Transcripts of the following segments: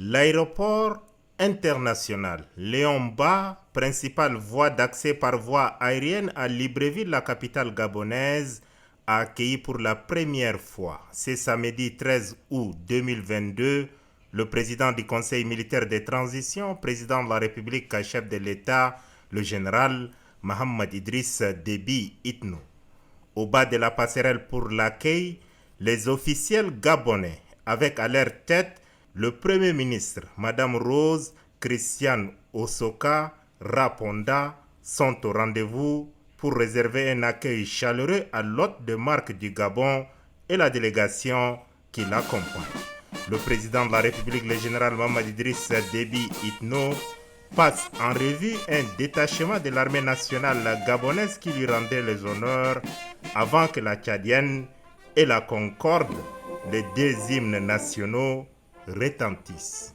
L'aéroport international Léon Mba, principale voie d'accès par voie aérienne à Libreville, la capitale gabonaise, a accueilli pour la première fois, ce samedi 13 août 2022, le président du Conseil militaire de transition, président de la République, chef de l'État, le général Mohamed Idriss Déby Itno. Au bas de la passerelle pour l'accueil, les officiels gabonais, avec à leur tête le Premier ministre, Madame Rose Christiane Osoka Raponda, sont au rendez-vous pour réserver un accueil chaleureux à l'hôte de marque du Gabon et la délégation qui l'accompagne. Le président de la République, le général Mohamed Idriss Déby Itno, passe en revue un détachement de l'armée nationale gabonaise qui lui rendait les honneurs avant que la Tchadienne et la Concorde, les deux hymnes nationaux, retentissent.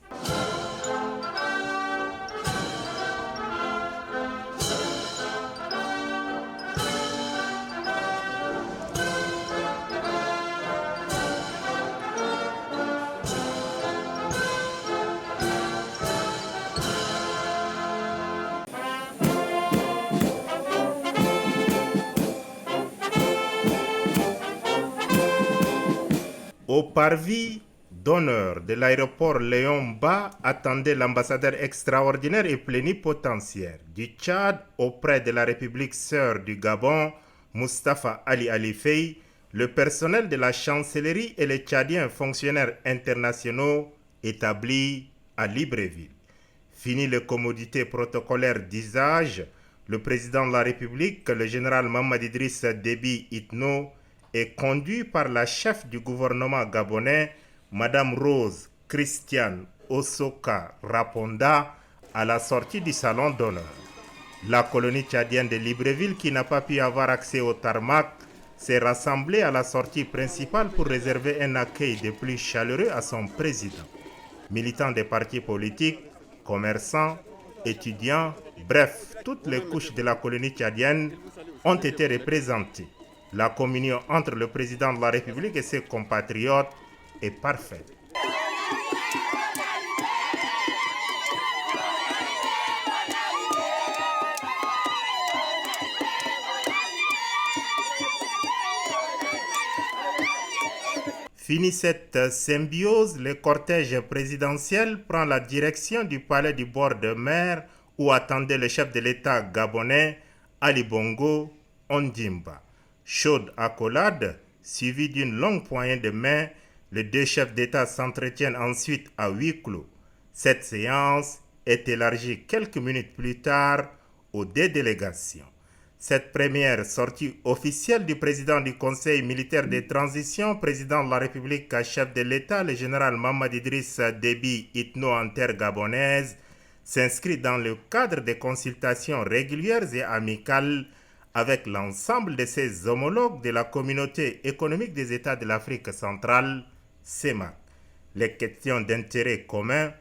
Au parvis d'honneur de l'aéroport Léon Mba attendait l'ambassadeur extraordinaire et plénipotentiaire du Tchad auprès de la République sœur du Gabon, Mustapha Ali Alifey, le personnel de la chancellerie et les Tchadiens fonctionnaires internationaux établis à Libreville. Fini les commodités protocolaires d'usage, le président de la République, le général Mohamed Idriss Déby Itno, est conduit par la chef du gouvernement gabonais, Madame Rose Christiane Osoka Raponda, à la sortie du salon d'honneur. La colonie tchadienne de Libreville, qui n'a pas pu avoir accès au tarmac, s'est rassemblée à la sortie principale pour réserver un accueil de plus chaleureux à son président. Militants des partis politiques, commerçants, étudiants, bref, toutes les couches de la colonie tchadienne ont été représentées. La communion entre le président de la République et ses compatriotes est parfaite. Fini cette symbiose, le cortège présidentiel prend la direction du palais du bord de mer où attendait le chef de l'État gabonais, Ali Bongo Ondimba. Chaude accolade, suivie d'une longue poignée de main, les deux chefs d'État s'entretiennent ensuite à huis clos. Cette séance est élargie quelques minutes plus tard aux deux délégations. Cette première sortie officielle du président du Conseil militaire de transition, président de la République, chef de l'État, le général Mohamed Idriss Déby Itno en terre gabonaise, s'inscrit dans le cadre des consultations régulières et amicales avec l'ensemble de ses homologues de la Communauté économique des États de l'Afrique centrale, CEMAC. Les questions d'intérêt commun,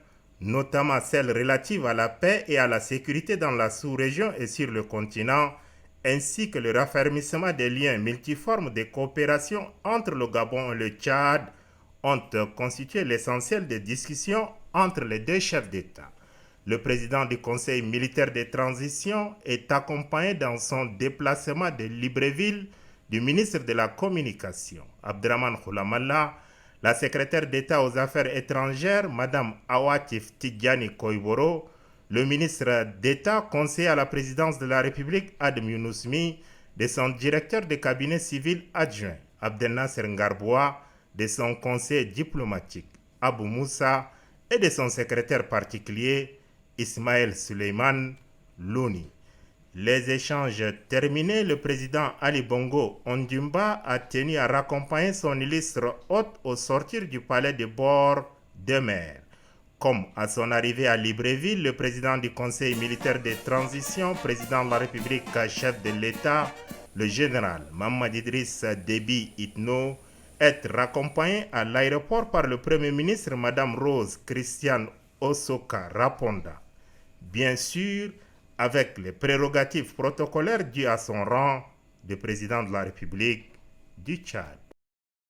notamment celles relatives à la paix et à la sécurité dans la sous-région et sur le continent, ainsi que le raffermissement des liens multiformes de coopération entre le Gabon et le Tchad, ont constitué l'essentiel des discussions entre les deux chefs d'État. Le président du Conseil militaire de transition est accompagné dans son déplacement de Libreville du ministre de la Communication, Abdraman Khoulamalla, la secrétaire d'État aux Affaires étrangères, Mme Awatif Tidjani Koiboro, le ministre d'État conseiller à la présidence de la République, Adem Younoussmi, de son directeur de cabinet civil adjoint, Abdelnasser Ngarboua, de son conseiller diplomatique, Abou Moussa, et de son secrétaire particulier, Ismaël Suleiman Louni. Les échanges terminés, le président Ali Bongo Ondimba a tenu à raccompagner son illustre hôte au sortir du palais de bord de mer. Comme à son arrivée à Libreville, le président du Conseil militaire de transition, président de la République, chef de l'État, le général Mohamed Idriss Déby Itno, est raccompagné à l'aéroport par le Premier ministre, Mme Rose Christiane Osoka Raponda. Bien sûr, avec les prérogatives protocolaires dues à son rang de président de la République du Tchad.